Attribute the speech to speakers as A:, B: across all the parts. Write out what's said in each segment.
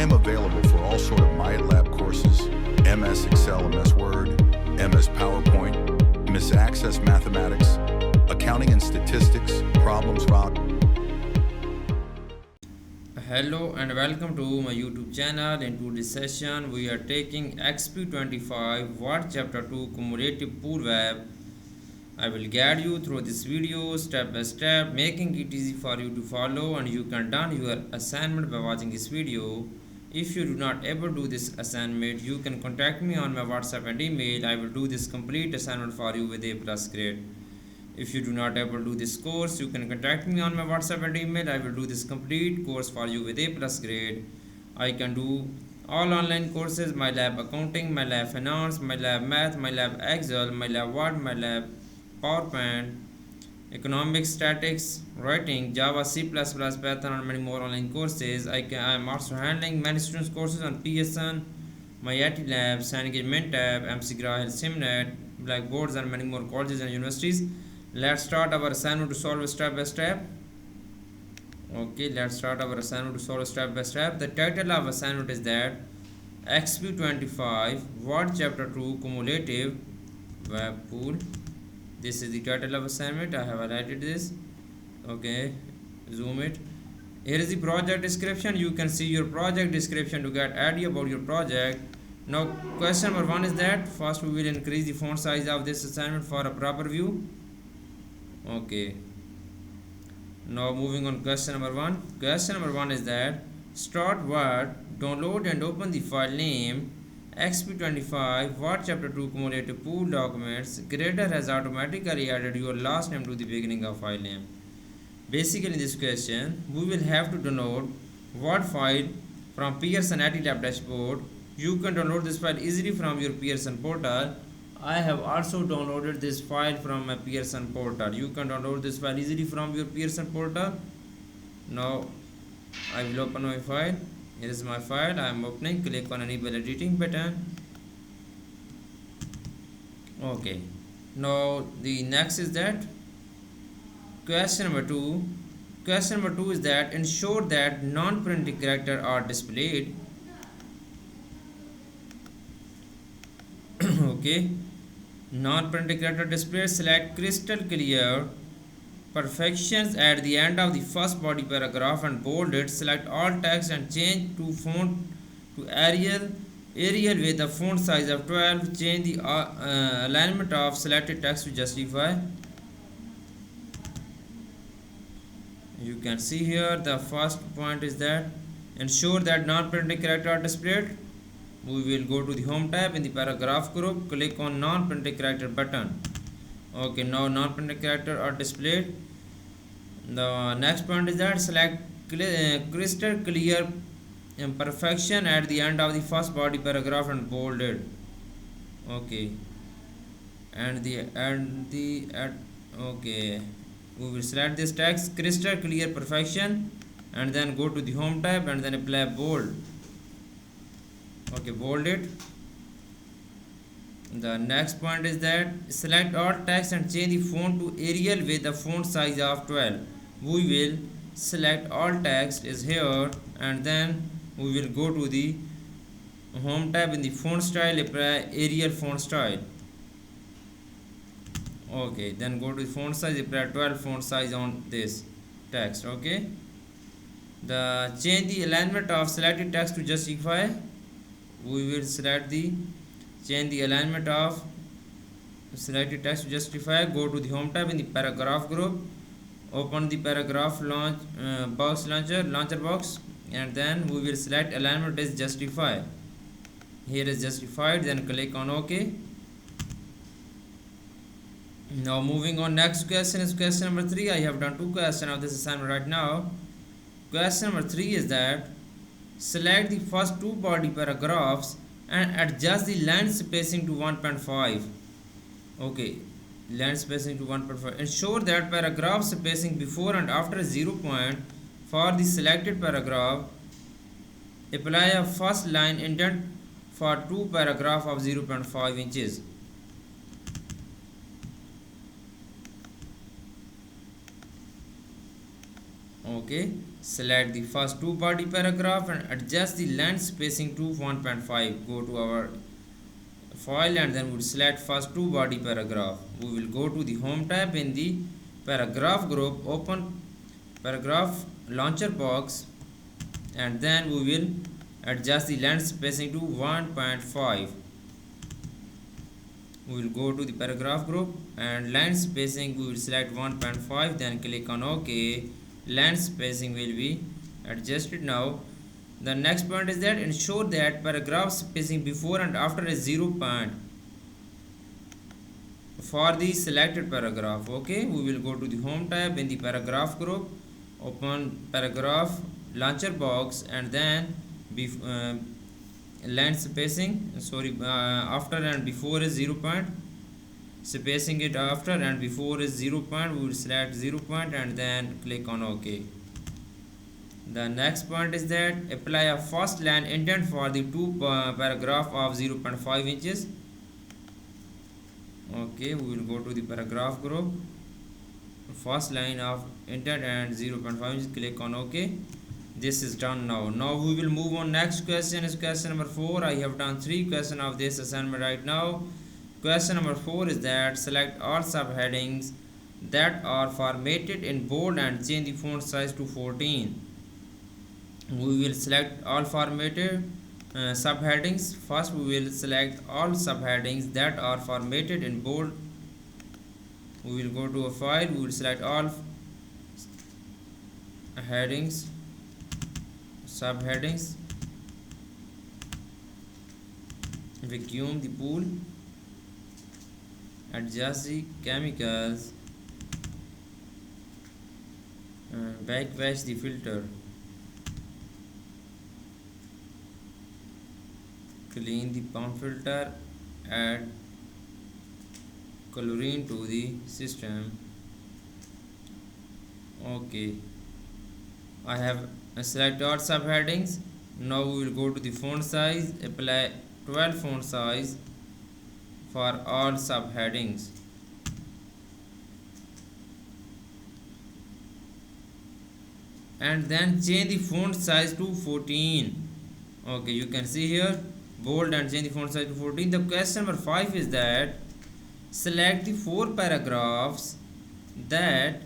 A: I'm available for all sort of MyLab courses, MS Excel, MS Word, MS PowerPoint, MS Access Mathematics, Accounting and Statistics, Problems Rock.
B: Hello and welcome to my YouTube channel. In today's session we are taking XP25 Word Chapter 2 Cumulative Pool Web. I will guide you through this video step by step, making it easy for you to follow, and you can done your assignment by watching this video. If you do not ever do this assignment, you can contact me on my WhatsApp and email. I will do this complete assignment for you with A+ grade. If you do not ever do this course, you can contact me on my WhatsApp and email. I will do this complete course for you with A+ grade. I can do all online courses: MyLab Accounting, MyLab Finance, MyLab Math, MyLab Excel, MyLab Word, MyLab PowerPoint, Economics, Statistics, Writing, Java, C++, Python, and many more online courses. I am also handling many students courses on Pearson, MyIT Lab, Cengage Tab, McGraw-Hill, Simnet, Blackboards, and many more colleges and universities. Let's start our assignment to solve step by step. Okay, let's start our assignment to solve step by step. The title of assignment is that XP25 Word Chapter 2 Cumulative Web Pool. This is the title of assignment. I have highlighted this. Okay, zoom it. Here is the project description. You can see your project description to get idea about your project. Now question number 1 is that first we will increase the font size of this assignment for a proper view. Okay, now moving on question number 1. Question number 1 is that start Word, download and open the file name XP25 Word Chapter 2 Cumulative Pool Documents. Grader has automatically added your last name to the beginning of file name. Basically in this question we will have to download Word file from Pearson IT Lab dashboard. You can download this file easily from your Pearson portal. I have also downloaded this file from my Pearson portal. You can download this file easily from your Pearson portal. Now I will open my file. Here is my file. I am opening. Click on enable editing button. Okay, now the next is that question number 2. Question number 2 is that ensure that non-printing characters are displayed. Okay, non-printing character display. Select crystal clear perfections at the end of the first body paragraph and bold it. Select all text and change to font to Arial with a font size of 12. Change the alignment of selected text to justify. You can see here the first point is that ensure that non-printing characters are displayed. We will go to the home tab in the paragraph group. Click on non-printing character button. Okay, now non-printing characters are displayed. The next point is that select crystal clear imperfection at the end of the first body paragraph and bold it. Okay, okay, we will select this text crystal clear perfection and then go to the home tab and then apply bold. Okay, bold it. The next point is that select all text and change the font to Arial with a font size of 12. We will select all text is here and then we will go to the home tab in the font style, apply Arial font style. Okay, then go to the font size, apply 12 font size on this text. Okay, the change the alignment of selected text to justify. We will change the alignment of selected text to justify. Go to the home tab in the paragraph group, open the paragraph launcher box, and then we will select alignment as justify. Here is justified, then click on OK. Now moving on, next question is question number 3. I have done 2 questions of this assignment right now. Question number 3 is that select the first 2 body paragraphs and adjust the line spacing to 1.5. Okay, line spacing to 1.5. Ensure that paragraph spacing before and after 0 point for the selected paragraph. Apply a first line indent for 2 paragraph of 0.5 inches. Okay, select the first two body paragraph and adjust the length spacing to 1.5. Go to our file and then we'll select first two body paragraph. We will go to the home tab in the paragraph group, open paragraph launcher box, and then we will adjust the length spacing to 1.5. We will go to the paragraph group and length spacing we will select 1.5, then click on OK. Length spacing will be adjusted now. The next point is that ensure that paragraph spacing before and after is 0 point for the selected paragraph. Okay, we will go to the home tab in the paragraph group, open paragraph launcher box, and then length spacing after and before is 0 point. Spacing it after and before is 0 point. We will select 0 point and then click on OK. The next point is that apply a first line indent for the two paragraph of 0.5 inches. Okay, we will go to the paragraph group, first line of indent and 0.5 inches, click on OK. This is done now. Now we will move on. Next question is question number 4. I have done 3 questions of this assignment right now. Question number 4 is that select all subheadings that are formatted in bold and change the font size to 14. We will select all formatted subheadings. First we will select all subheadings that are formatted in bold. We will go to a file, we will select all headings, subheadings, vacuum the pool, adjust the chemicals, backwash the filter, clean the pump filter, add chlorine to the system. Okay, I have select all subheadings. Now we will go to the font size, apply 12 font size for all subheadings. And then change the font size to 14. Okay, you can see here bold and change the font size to 14. The question number 5 is that select the 4 paragraphs that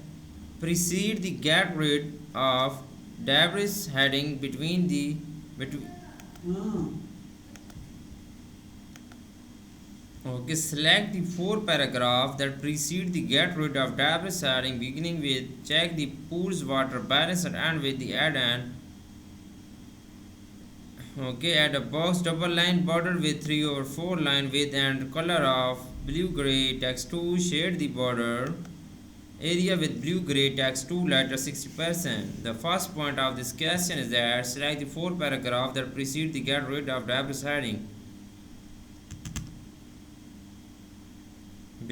B: precede the get rid of debris heading between Okay, select the 4 paragraphs that precede the get rid of debris heading, beginning with check the pool's water balance and end with the add-on. Okay, add a box double line border with 3/4 line width and color of blue gray text 2. Shade the border area with blue gray text 2 lighter 60%. The first point of this question is that select the 4 paragraphs that precede the get rid of debris heading,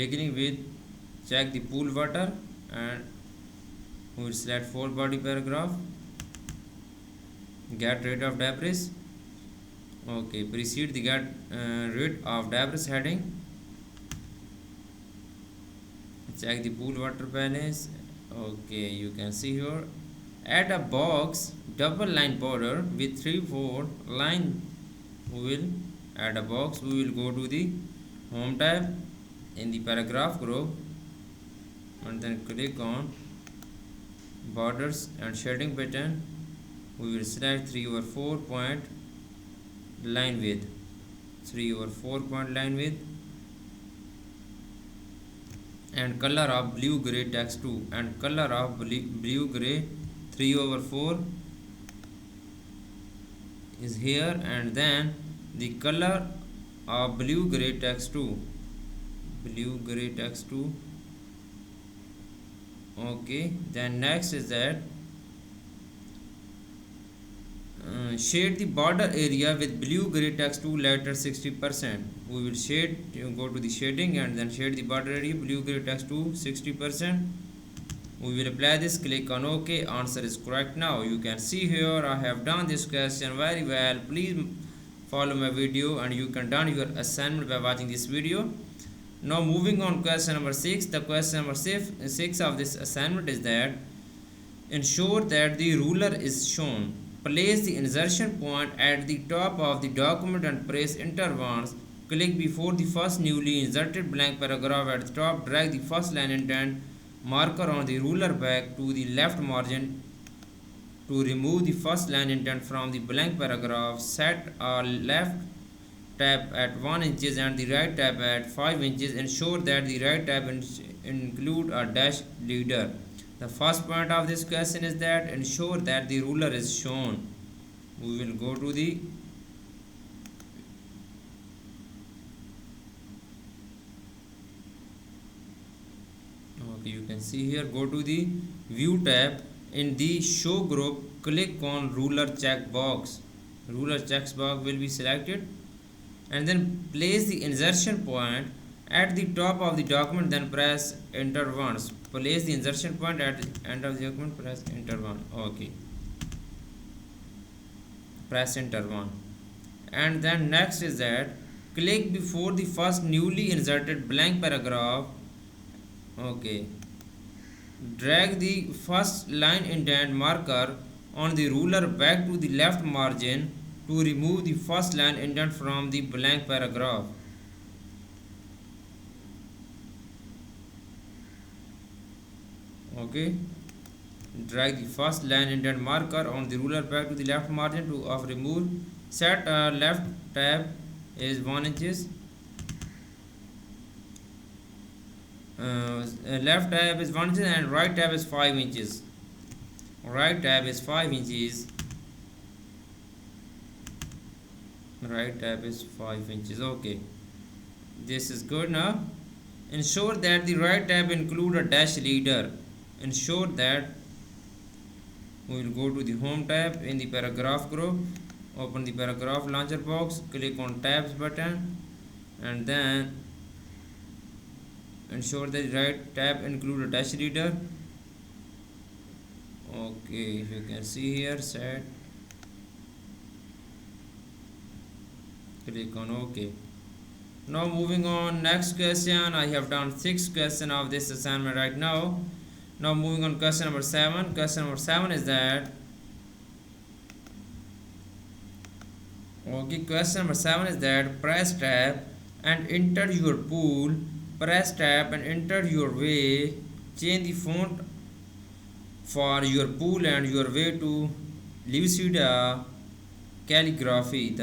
B: beginning with check the pool water, and we will select 4 body paragraph, get rid of debris. Okay, precede the get rid of debris heading, check the pool water balance. Okay, you can see here add a box double line border with 3/4 line. We will add a box. We will go to the home tab in the paragraph group and then click on borders and shading pattern. We will select 3/4 point line width, 3/4 point line width, and color of blue gray text 2 and color of blue gray 3/4 is here, and then the color of blue gray text 2, blue gray text 2. Okay, then next is that shade the border area with blue gray text 2 lighter 60%. We will shade, go to the shading and then shade the border area blue gray text 2 60%. We will apply this, click on OK. Answer is correct. Now you can see here I have done this question very well. Please follow my video and you can done your assignment by watching this video. Now moving on question number 6. The question number 6 of this assignment is that ensure that the ruler is shown. Place the insertion point at the top of the document and press enter once. Click before the first newly inserted blank paragraph at the top. Drag the first line indent marker on the ruler back to the left margin to remove the first line indent from the blank paragraph. Set a left tab at 1 inches and the right tab at 5 inches. Ensure that the right tab include a dash leader. The first point of this question is that ensure that the ruler is shown. We will go to the okay, you can see here, go to the view tab. In the show group, click on ruler checkbox. Ruler checkbox will be selected, and then place the insertion point at the top of the document, then press enter once. Place the insertion point at the end of the document, press enter once. Okay, press enter one. And then next is that click before the first newly inserted blank paragraph. Okay, drag the first line indent marker on the ruler back to the left margin to remove the first line indent from the blank paragraph. Okay, drag the first line indent marker on the ruler back to the left margin to of remove. Set left tab is 1 inches. Left tab is 1 inch and right tab is 5 inches. Right tab is 5 inches. Right tab is 5 inches. Okay, this is good. Now ensure that the right tab include a dash leader. Ensure that we will go to the home tab in the paragraph group. Open the paragraph launcher box, click on tabs button, and then ensure that the right tab include a dash leader. Okay, you can see here, set, click on OK. Now moving on, next question. I have done 6 questions of this assignment right now. Now moving on, question number 7. Question number 7 is that okay, question number 7 is that press tab and enter your pool. Press tab and enter your way. Change the font for your pool and your way to Lucida calligraphy.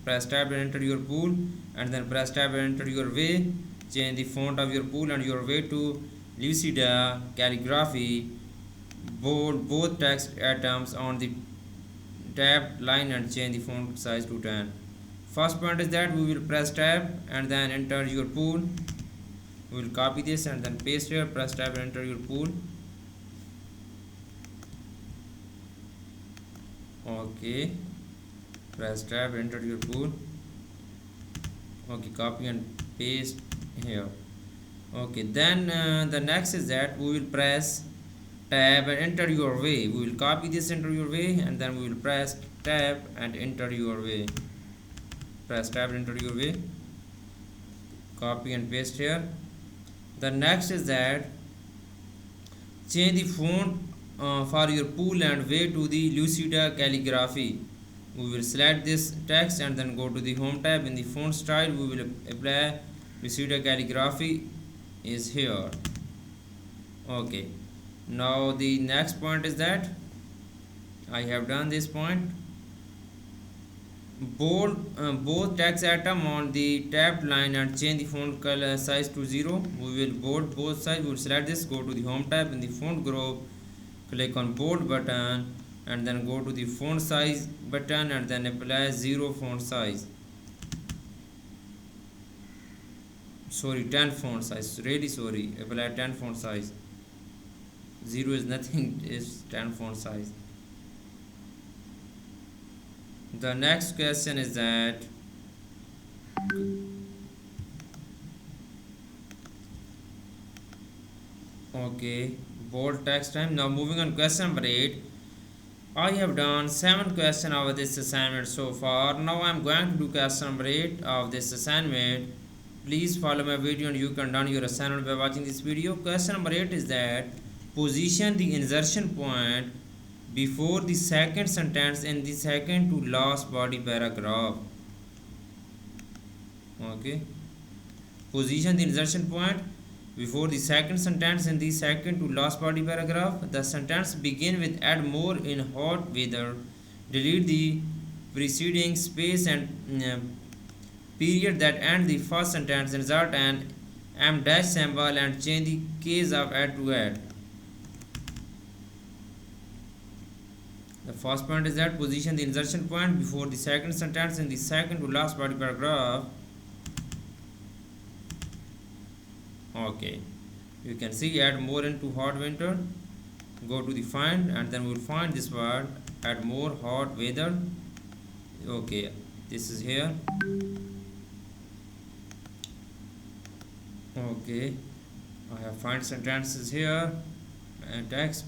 B: Press tab and enter your pool, and then press tab and enter your way. Change the font of your pool and your way to Lucida calligraphy. Bold both text items on the tab line and change the font size to 10. First point is that we will press tab and then enter your pool. We will copy this and then paste here. Press tab and enter your pool. Okay, press tab, enter your pool. Okay, copy and paste here. Okay, then the next is that we will press tab and enter your way. We will copy this, enter your way, and then we will press tab and enter your way. Press tab and enter your way. Copy and paste here. The next is that change the font for your pool and way to the Lucida calligraphy. We will select this text and then go to the home tab. In the font style, we will apply Lucida calligraphy is here. Okay, now the next point is that I have done this point. Bold both text item on the tab line and change the font color size to 0. We will bold both sides. We will select this, go to the home tab. In the font group, click on bold button and then go to the font size button and then apply 0 font size. Sorry, 10 font size. Really sorry. Apply 10 font size. 0 is nothing, is 10 font size. The next question is that okay, bold text time. Now moving on, question number 8. I have done 7 questions of this assignment so far. Now I am going to do question number 8 of this assignment. Please follow my video and you can done your assignment by watching this video. Question number 8 is that Position the insertion point before the second sentence in the second to last body paragraph. Okay. Position the insertion point before the second sentence in the second to last body paragraph. The sentence begin with add more in hot weather. Delete the preceding space and period that end the first sentence. Insert an M dash symbol and change the case of add to add. The first point is that position the insertion point before the second sentence in the second to last body paragraph. Okay, you can see add more into hot winter. Go to the find and then we will find this word add more hot weather. Okay, this is here. Okay, I have find sentences here and text.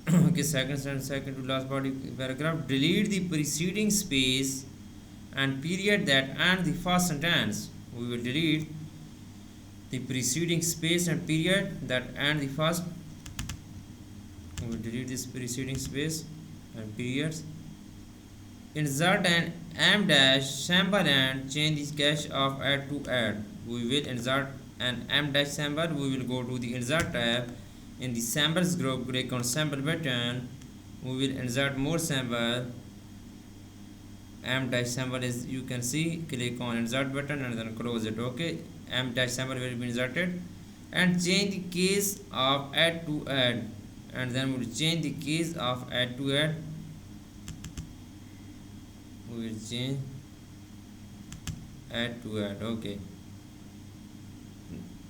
B: Okay, second sentence, second to last body paragraph. Delete the preceding space and period that end the first sentence. We will delete the preceding space and period that end the first. We will delete this preceding space and periods. Insert an M dash symbol and change the cache of add to add. We will insert an M dash symbol. We will go to the insert tab. In the symbols group, click on symbol button. We will insert more symbol. M dash symbol is, you can see, click on insert button and then close it. Okay, M dash symbol will be inserted and change the case of add to add, and then we will change the case of add to add. We will change add to add. Okay,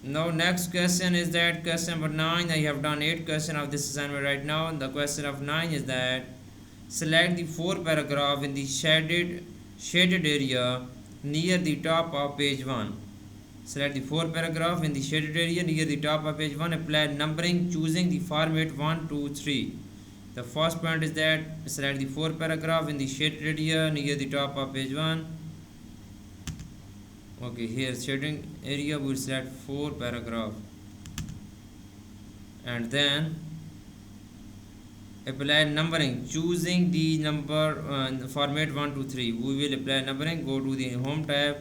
B: now next question is that question number 9. I have done 8 questions of this assignment right now. The question of 9 is that select the 4 paragraph in the shaded area near the top of page 1. Select the 4 paragraph in the shaded area near the top of page 1. Apply numbering choosing the format 1, 2, 3. The first point is that select the 4 paragraph in the shaded area near the top of page 1. Okay, here shading area we will select 4 paragraph and then apply numbering choosing the number format 1, 2, 3. We will apply numbering. Go to the home tab.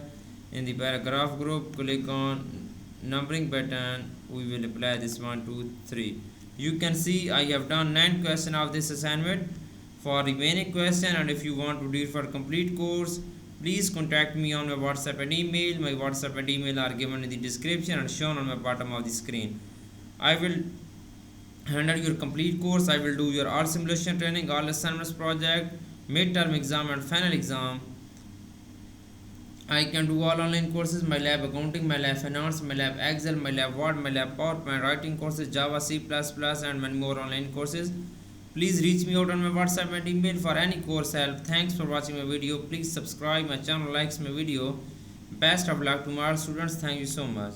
B: In the paragraph group, click on numbering button. We will apply this 1, 2, 3. You can see I have done 9 questions of this assignment. For remaining question and if you want to do it for complete course, please contact me on my WhatsApp and email. My WhatsApp and email are given in the description and shown on my bottom of the screen. I will handle your complete course. I will do your all simulation training, all assignments project, midterm exam and final exam. I can do all online courses, MyLab Accounting, MyLab Finance, MyLab Excel, MyLab Word, MyLab PowerPoint, writing courses, Java, C++ and many more online courses. Please reach me out on my WhatsApp and email for any course help. Thanks for watching my video. Please subscribe my channel, likes my video. Best of luck to my students. Thank you so much.